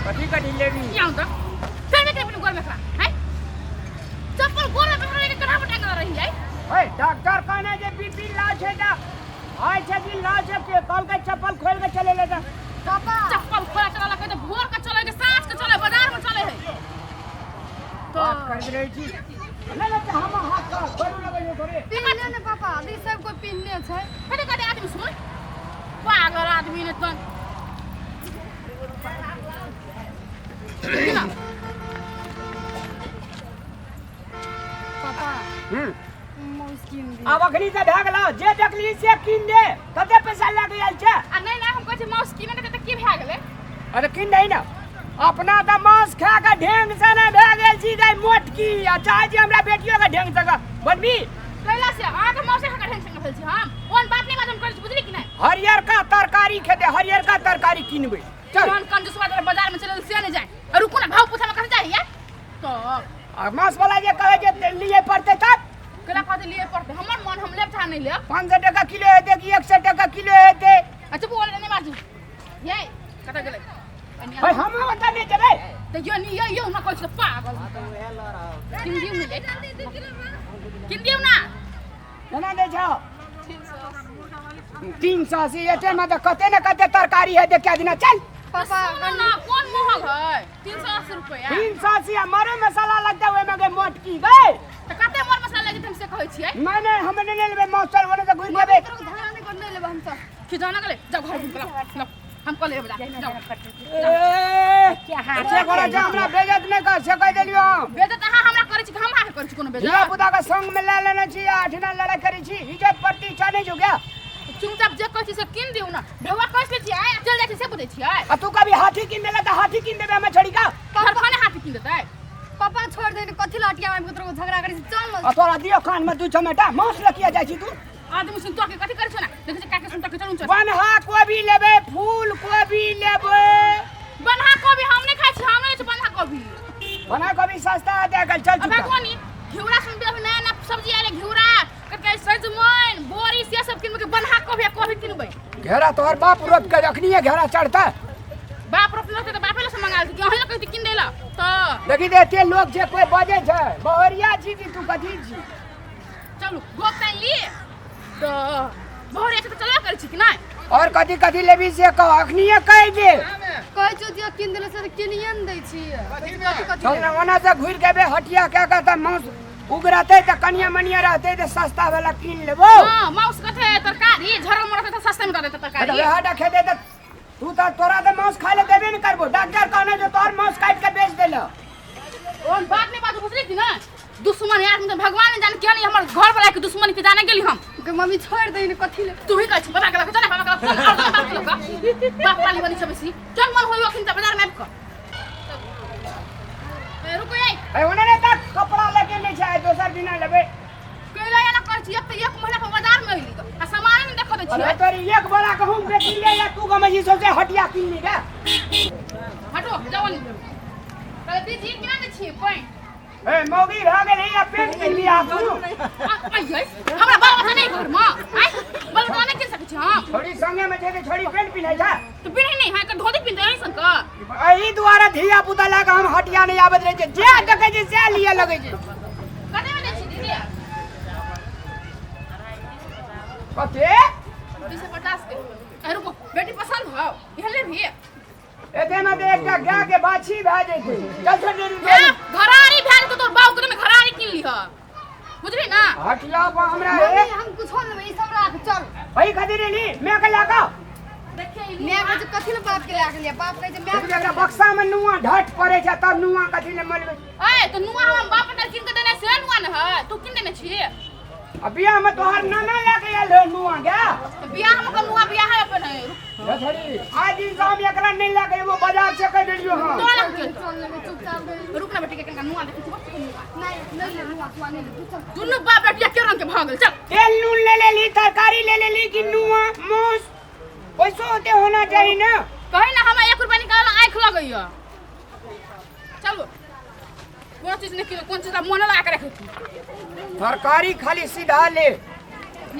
कथी कथी लेबी क्या होता फिर मैं अपने गोर में खड़ा है चप्पल गोर में खड़ा के कहां पर टांग रही है ओए डॉक्टर कहने जे बीपी ला छे ता आय छे कि ला छे के कल के चप्पल खोल के चले ले जा पापा चप्पल खोला चला के तो भोर का चले के सांझ के चले बाजार में चले है तो कर रही छी ले ले हम हाथ का करू लगे थोड़े पीने ने पापा अभी सब कोई पीने छै कने कने आदमी सुन पागल आदमी ने तन पापा अब अखनी से भाग ला जे देखली से कीन दे कते पैसा लाग गेल छे आ नहीं ना हम कहै छी माउस कीने के त की भए गेलै अरे कीन दे ना अपना त मांस खा के ढेंग से ना भए गेल छी दे मोटकी आ चाहे जे हमरा बेटियो के ढेंग से बनबी कैला से आ के माउस खा के ढेंग से भेल छी हम ओन बात नहीं मालूम करै छी बुझली कि नहीं हरियर का तरकारी खेते हरियर का तरकारी किनबे चल कौन कंजूसवा दे बाजार में चले से नहीं जाए और रुको ना भाव पूछा में कहां जाइए तो आ मांस वाला जे कहे जे लिए पड़ते तब केना कहते लिए पड़ते हमर मन हम लेब था नहीं ले 500 टका किलो हेते कि 100 टका किलो हेते अच्छा बोल नहीं बाजू ये कटा गेलै भाई हम बता दे जेबे तो यो नहीं यो ना कहै छ पागल किन दिउ मिले किन दिउ ना केना दे छ 300 से एते में तो कते न कते तरकारी है दे क्या दिन चल पापा ना कौन महंग है 380 रुपया 300 से मरे मसाला लगता है में मोटकी गए तो कते मोर मसाला लगे तुमसे कहै छियै मैंने हमने ने लेबे मौसर होने से घुर देबे धान नहीं करने लेबे हम सब कि जाना गेले जाओ घर में लो हम कल लेबे जाओ क्या हाथ से करे जे हमरा बेइज्जत नहीं कर से कह देलियो बेइज्जत अहाँ हमरा करै छी कि हम अहाँ करै छी कोनो या बेइज्जत बुदा का संग में ले लेना छी आठ ना लड़ाई करी छी इज्जत प्रति चाहे जो क्या चुपचाप जे कहै छी से किन दिउ ना ढौआ कहै छी आय चल जाइ छी से बुझै छियै आ तू कभी हाथी किन देला त हाथी किन देबे हमें छोड़ी का तोहर खाने हाथी किन देतै पापा छोड़ दे कथि लटिया में पुत्र को झगड़ा करै छी चल आ तोरा दियो कान में दू छमेटा मांस लकिया जाइ छी तू आदमी सुन तो के कथि करै छ ना देखै छी काके सुन तो के चलू चल बनहा कोबी लेबे फूल कोबी लेबे बन्हा कोबी हम नहीं खाइ छी हम नहीं बन्हा कोबी बना कोबी सस्ता है देख चल अबे कोनी घिउरा सुन दे नया नया सब्जी आले घिउरा कते सजमन बोरी से सब किन के बन्हा कोबी किनबै घेरा तोहर बाप रोप के रखनी है घेरा चढ़ता बाप रोपलो त बापे ले से मंगा दी अहीं कहै किन देला तो देखी देते लोग जे कोई बजे छै बहरिया छी कि तू कथी छी चलू गोप ली तो बहरिया से तो चला करै छी कि नहीं और कथी कथी लेबी से कह अखनिए कह दे कहै छ जे किन देले से किनिए न दै छी कथि चल ना ओना से घुर के हटिया के कहता मांस उगराते त कनिया मनिया रहते त सस्ता वाला किन लेबो हां मांस कथे तरकारी झरल मरते त सस्ता में दे देते तरकारी अरे हटा खेदे त तू त तोरा त मांस खाए ले देबे न करबो डॉक्टर कहने जो तोर मांस काट के बेच देला ओन बात नहीं बात बुझली कि ना दुश्मन यार मतलब भगवान ने जाने क्या नहीं हमर घर वाला के दुश्मन के जाने गेली हम के मम्मी छोड़ दे न कथि ले तू ही कहै छी बाबा के चल बाबा के बाप लोग बाप वाली बनी सब सी चल मन होई अखन त बाजार में आब ए रुको ए ओने ने तक कपड़ा लेके नहीं जाए दोसर दिन लेबे केला या ना कर छी एक महीना पर बाजार में आइली आ सामान नहीं देख दे छी अरे तोरी एक बड़ा कहूं बेच ले या तू गमजी सोचे हटिया किन ली का हटो जवानी कल दीदी क्या ने छी पॉइंट ए मौगी भ गेल या पेट के लिया तू आइए हमरा बाबा से नहीं घर में आई बोल तो नहीं किन सकै छी हम छोड़ी संगे में जे छोड़ी पेंट पिन्है जा तो पिन्है नहीं है के धोती पिन्है ऐसन का एही द्वारा धिया पुता लगा हम हटिया नहीं आबत रहे जे देखे जे से लिया लगे जे कने में छी दीदी कते 250 के अरे रुको बेटी पसंद हो यह ले भी एते में देख के गाय के बाछी भ जैते चल छोड़ दे घरारी भैन तो तोर बाऊ के में घरारी किन ली ह बुझली ना हटला हमरा हम कुछ लेबे ई सब राख चल भाई खातिर ली मैं के लागा देखिए मैं आज कथि ले बाप के लाग लिया बाप कहे जे मैं एकरा बक्सा में नुआ ढट पड़े छै तब नुआ कथि ले मलबे ए तो नुआ हम बाप ने किन के देने से नुआ न है तू किन देने छी अब बियाह में तोहर नाना लेके आयल रहे नुआ गया तो बियाह में नुआ बियाह है अपन छोड़ी आज इंसान एकरा नहीं लेके वो बाजार से कह देलियो हां तो लग के चल लेबे चुपचाप रुक ना बेटी के नुआ देखी नहीं ले नुआ तू नहीं ले चल दुनु बाप बेटी के रंग के भागल चल तेल नून ले ली तरकारी ले ली कि नुआ मांस पैसो होते होना चाहिए ना कहीं ना हम 1 रुपया निकाल आंख लगइया चलो कौन चीज निकल कौन चीज मन लगा के रखे तरकारी खाली सीधा ले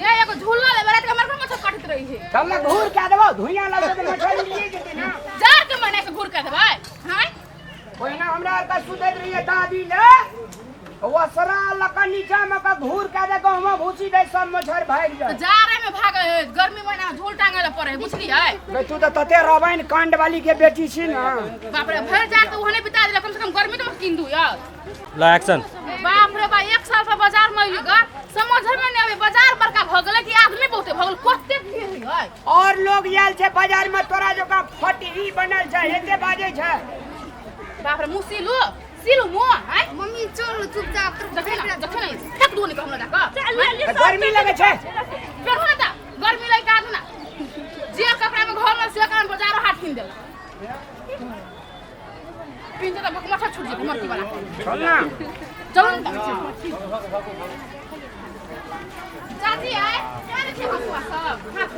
ये एगो झूला ले बरात के हमर घर में सब काटत रही है चल ना घूर के देबो धुइया लगे तो मछली लिए जेते ना जार के मने के घूर के देबै हां हमरा का सुधर रही है दादी ले वो सरा लका नीचा में का घूर के दे गहमा भूसी दे सब मछर भाग तो जाए जा रहे में भाग गर्मी महीना में झोल टांगे पड़े बुझली है बे तू तो तते रामायण कांड वाली के बेटी छी ना बाप रे भर जा तो वहां बिता दिला कम से कम गर्मी तो मत किन दू यार ला एक्शन बाप रे बा 1 साल से बाजार में आइएगा समझ में नहीं आवे बाजार बड़का भगले कि आदमी बहुते भगल कोते भीड़ है और लोग याल छे बाजार में तोरा जो का फटी बनल छे एते बाजे छे बाप रे मुसिलु सिलु मो है मम्मी चल चुपचाप देखे ना फेंक दू नहीं हमरा का गर्मी लगे छे फिर हो ता गर्मी लगे का ना जे कपड़ा में घर में से कान बाजार हाथ किन दे पिन तो मछा छूट जे मरती वाला चल ना चलो चाची आए क्या रे हसुआ सब हाथ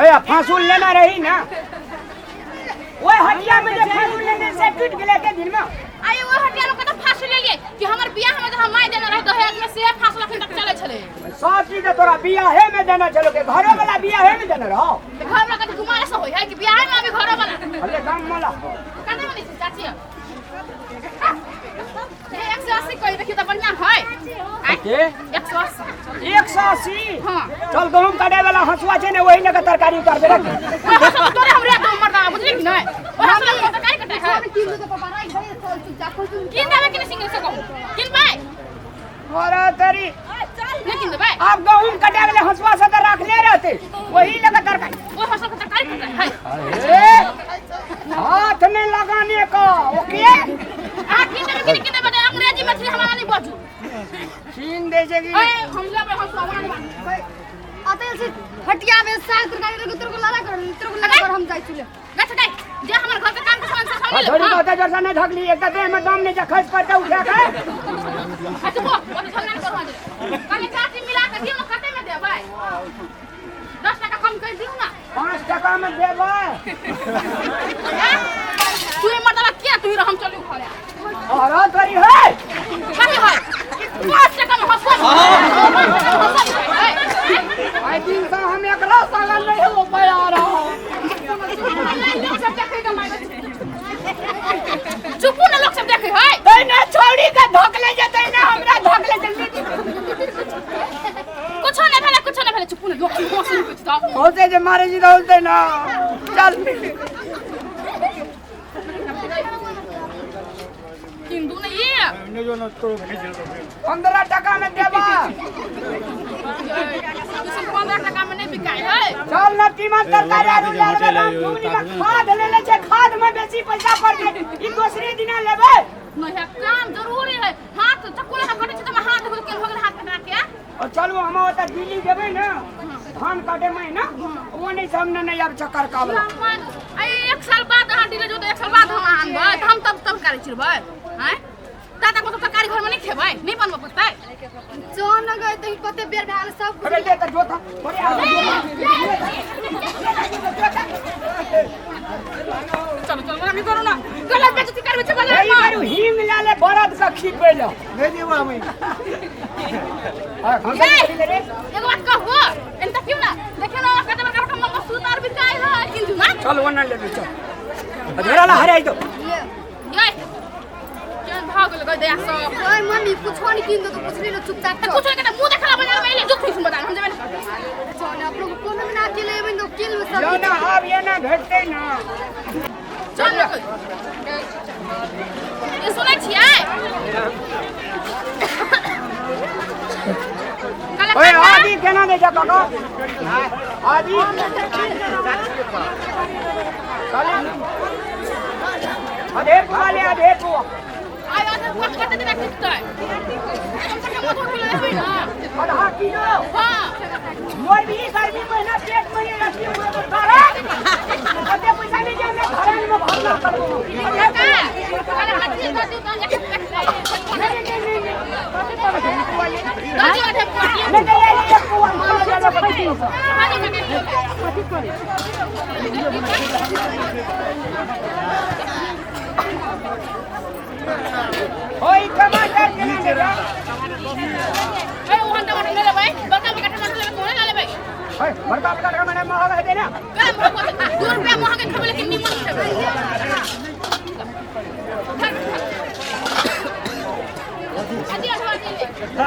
ए फांसूल लेना रही ना ओए हटिया में जे फांसूल लेने से टूट गेले के दिन में आए वो हटिया लोग तो फांसी ले लिए कि हमर बियाह में हम माय देना रह दहेज में से फांसी लखन तक चले छले सब चीज तोरा बियाहे में देना चलो के घरो वाला बियाहे में देना रहो घर में कत घुमारे से होय है कि बियाह में अभी घर वाला अरे दाम मला कने में नहीं चाची ये 180 कोई देखी तो बढ़िया है के 180 180 हां चल गहूम काटे वाला हंसुआ छे ने वही ने के तरकारी करबे रख तोरे हमरे तो मरदा बुझली कि नहीं और हम लोग तो काई कटे है किलो के पापा राई है चल चुपचाप किन देवे कि नहीं सिंगल से कहूं किन भाई और तरी नहीं किन भाई आप गहूम काटे वाले हंसुआ से तो रख ले रहते वही ने के तरकारी वो फसल को तरकारी करता है ए हाथ में लगाने का ओके आ किन देवे अंग्रेजी मछली हमारा नहीं बाजू छीन दे जेगी ए हम लोग हंसुआ बना आते से हटिया में साग तरकारी रे तेरे को लाला कर हम जाई चले बैठ गई जे हमर घर के काम के सामान से थोड़ी सामने बहुत जैसा नहीं ढकली एक देह में दम नहीं खर्च करते उठा के अच्छा वो तो सामने करवा दे कल चाची मिला के दियो ना कते में दे भाई 10 टका कम कर दियो ना 5 टका में देबे तू ये मतलब क्या तू हम चलू खड़े और तोरी है कभी है 5 टका में हंसवा आई दिन से हम एकरा सागन नहीं हो पाया रहा लोग सब देखेगा माय चुपू ना लोग सब देखे है तैने छोड़ी के धोकले जतै ना हमरा धोकले जल्दी कुछ नहीं भेले चुपू ना लोग कोस नहीं कुछ तो होते जे मारे जी होते ना चल हिंदू नहीं ये 15 टका में देबा 15 टका में नहीं बिकाई है चल ना कीमत तरकारी आलू ले दाम झुमनी में खाद ले ले छे खाद में बेसी पैसा पड़ दे ई दूसरे दिना लेबे नहीं है काम जरूरी है हाथ चक्कू ना कटे छ त हाथ हो के भगल हाथ कटा के और चलो हम ओता दिल्ली जेबै ना धान काटे में ना वो नहीं सामने नहीं अब चक्कर काबला ए 1 साल बाद हां दिले जो तो 1 साल बाद हम आनबै हम तब करे छिरबै हैं दादा को तो तरकारी घर में नहीं खेबै नहीं बनबो पड़तै जोन न गए तो कते बेर भेल सब अरे दे त जोता थोड़ी आगे चलो नहीं करो ना गलत बेइज्जती करबे छ गलत यही बारू हिंग लाले बरद का खीपे लो दे देबो हम हां हम रे एगो बात कहू एन त क्यों ना देखे ना कते बड़का बड़का मम्मा सुतार बिकाई है हिंदू ना चल वना ले चल अधेरा ला हरे आई तो ये केन भाग लगे दया सब ओए मम्मी कुछ नहीं किन तो कुछ नहीं चुपचाप कुछ नहीं मुंह देखला बना में जो खुश बता हम जब चल आप लोग कोनो में ना अकेले में तो किल में सब जाना अब ये ना भेटते ना चल ये सुनै छियै ओए आदि केना दे जा काका आदि चले अधे वाले अधे को आयो तो कुछ करते नहीं रखते हम तक मत होले है ना आधा किलो हां मोर भी गर्मी महीना पेट में ये रखी हुए तो सारा कते पैसा नहीं जाने घरन में भरना पड़ो अरे हाथ से दो नहीं ये कुआ मानो ज्यादा पैसे ओए टमाटर केना देबा ए वहां टमाटर ले ले भाई बड़का बड़का टमाटर ले कोने ले ले भाई ओए बड़का बड़का टमाटर महंगा है देना कम 2 रुपया महंगा खाबे लेकिन निमन है टका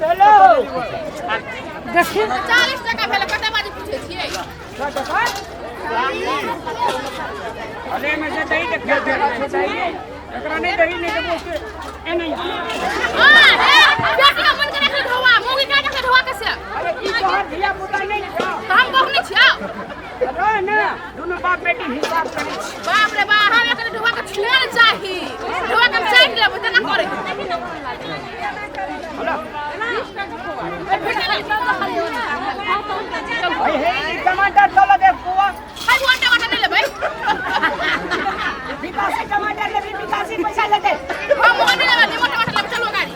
भेलो 40 टका भेल कते बाजी पूछे छियै 100 टका अरे में से दही के खेल दही एकरा नहीं दही नहीं देबो के ए नहीं हां बेटी का मन करे धोवा मोगी का के धोवा कैसे अरे की तोहर धिया पुता नहीं छ हम बहु नहीं छिया अरे ना दोनों बाप बेटी हिसाब करे छी बाप रे बा हम एकरे धोवा के छेड़ चाही धोवा के चाहि लेबो त ना करे भाई हे टमाटर चलो दे बुआ हाय वाटा वाटा नहीं लेबै विकासी टमाटर ले विकासी पैसा लेते हम मोटे लेबै मोटे लेबै चलो गाड़ी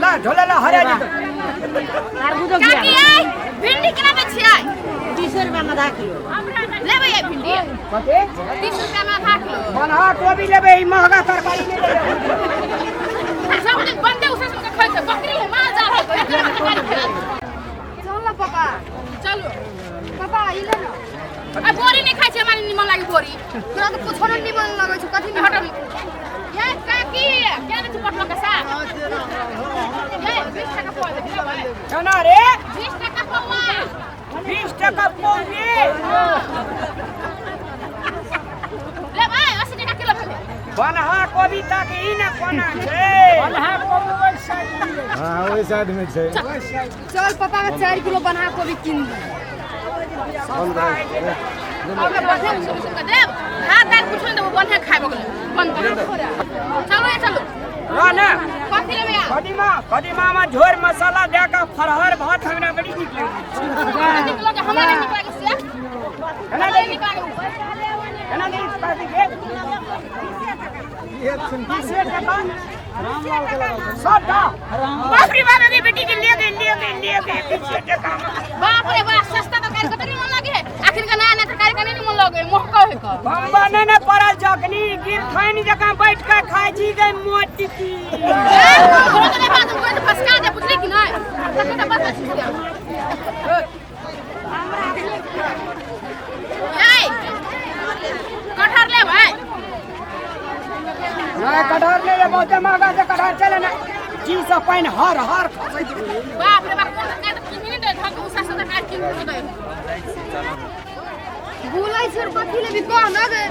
ला ढोला ला हरे जी काकी आई भिंडी केना दे छियै 30 रुपया में आधा किलो लेबै ये भिंडी कते 30 रुपया में आधा किलो बनहा कोबी लेबै ई महंगा तरकारी नहीं लेबै सब दिन बंदे उसे सुन के खाइ छै बकरी है माल जा है तरकारी खेला चल पापा चलो पापा ई ले ना आ बोरी नहीं खाइ छै मानी निमन लागी बोरी तोरा तो कुछो नहीं निमन लगे छै कथि हटल ये काकी क्या ने पटलो के साथ ये 20 टका पड़ दे केना रे 20 टका पौवा 20 टका पौनी ले भाई 80 टका किलो भेले बनहा कोबी तक ई न कोना छै बनहा कोबी ओइ साइड हां ओइ साइड में छै चल पापा का 4 किलो बना कोबी किन अब बढ़े सुन के देब हाथ दाल कुछ नहीं देबो बढ़े खाए बगले बंद चलो ये चलो रो ना कथि लेबै कदीमा में झोर मसाला दे के फरहर भात हमरा बड़ी नीक लागे निकलो के हमरा नहीं निकल से केना नहीं दे निकल केना दे काटी के ये सुन 20 टका रामलाल के लगा सदा बाप रे बाप की बेटी के ले गए 20 टका बाप रे बड़ा सस्ता तरकारी कते नहीं मन लागे आखिर का नया नया तरकारी का नहीं मन लागे महका है का बम्बा ने पड़ल जखनी गिर खैनी जका बैठ के खाइ छी गई मोटी की घोड़ा के बाद कोई तो फसका दे पुछली कि नहीं तक तो बस छी ए कटहर ले भाई ना कटहर ले ले बहुत महंगा से कटहर चले ना जी से पाइन हर खसै बाप रे बाप कोन तरकारी तो किनी दे धक उसा से तरकारी किन दे बुलाई छै कथि ले भी कह ना गे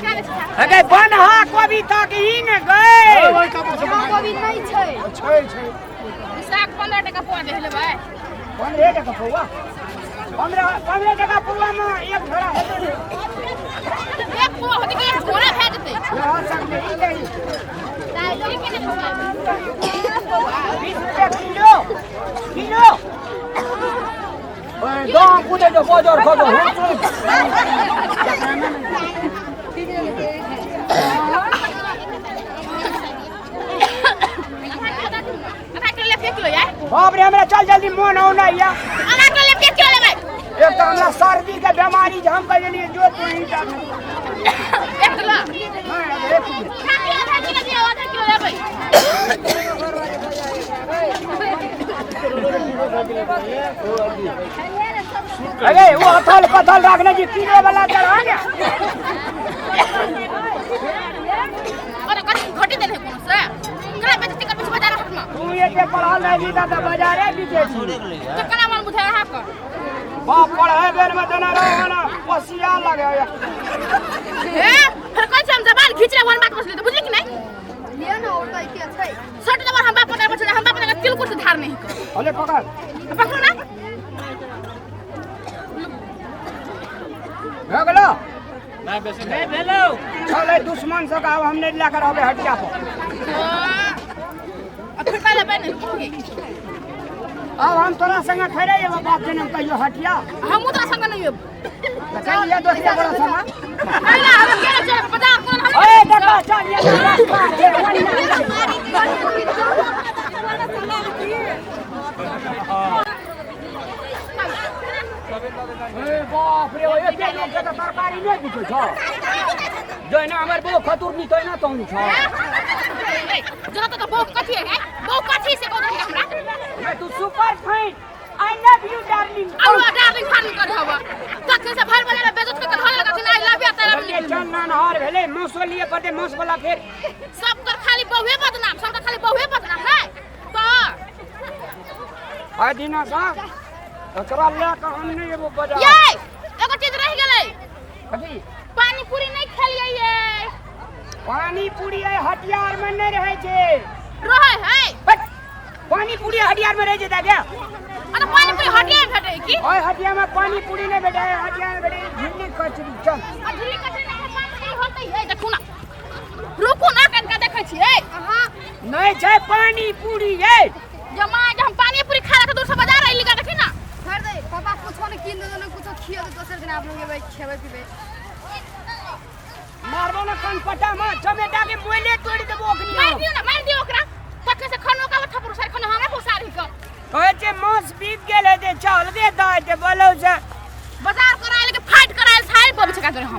क्या ले छै अगे बनहा कोबी तक ही न गए कोबी नहीं छै साग 15 टका पड़ दे ले भाई 15 टका पौवा 15 टका पौवा में एक झोरा हेतै एक पो होती के घोड़ा भेज देते यहां सब नहीं गई दाई के ने 20 रुपया किलो ओए दो कूदे जो बाजार खो दो बाप रे हमरा चल जल्दी मन औना या आधा किलो ले 1 किलो ले भाई एक तो हमरा सर्दी के बीमारी हम कहलिए जो तू ही डाल 1 किलो हां 1 किलो आधा किलो दियो आधा किलो ले भाई अरे वो हथल पथल रखने जी किलो वाला चढ़ा गया और घटी देने कोनो से करा बेइज्जती कर पीछे बाजार हट में तू ये के पढ़ा नहीं दी तो बाजारे बीचे तो कना मन बुझा रहा कर बाप पढ़ाए बेर में देना रहो ना पसिया लगे ए फिर कोई हम जबान खींच रहे वन बात बसले तो बुझली कि नहीं लिया ना और तो के छै सट जबर हम बाप पकड़ बचले हम बाप ने तिल कुछ धार नहीं कर अरे पकड़ पकड़ो ना हो गेलो नहीं भेलो चले दुश्मन से गाव हम नहीं लेकर आवे हटिया पर अब फिर पहले बने होगी अब हम तोरा संग खड़े ये बाप जन्म कहियो हटिया हम उतना संग नहीं है कहिए दोस्ती बड़ा संग अरे हम के चले 50 कौन हम ओए देखो चल ये रास्ता है बाप रे ओए के जगह तरकारी नहीं बिकै छ जइना हमर बो खतुर नि तइना तौनी छ जहाँ तो बहुत कथी है बहुत कथी से बोल रही हमरा मैं तू super fine I love you darling और डार्लिंग फान कर हवा तक से भर बने बेइज्जत के धरे लगा कि आई लव यू तेरा चन्ना नहर पहले मौसो लिए पड़ते मौस वाला फिर सब कर खाली बहुए बदनाम सब कर खाली बहुए बदनाम है तो आ दिना साहब एकरा ले के हम नहीं एबो बाजार ये एगो चीज रह गेलै अभी पानी पूरी नहीं खेलिए ये पानी पूरी है हटियार में नहीं रहे छे रहे है हट! पानी पूरी हटियार में रह जेता क्या अरे पानी पूरी हटिया भेटे की ओए हटिया में पानी पूरी नहीं बेटा है हटिया में बेटे झिल्ली कचरी चल अजली कटे नहीं पानी होतै है देखू ना रुकू ना कन का देखै छियै हां नहीं छे पानी पूरी है जमा हम पानी पूरी खा के दूर से बाजार आइली का देखी ना छोड़ दे पापा कुछ ने किन दे कुछ खिया दे दोसर दिन आप लोग भाई खेबे पीबे मारबो ना कन पटा मार चमेटा के मोइले तोड़ देबो मार दियो ओकरा पटने से खानो का थपुर सर खानो हमें पोसारी का ओए जे मांस बिक गेले दे चल दे दाय दे बोलो से बाजार कराइल के फाइट कराइल सारी पब छका हम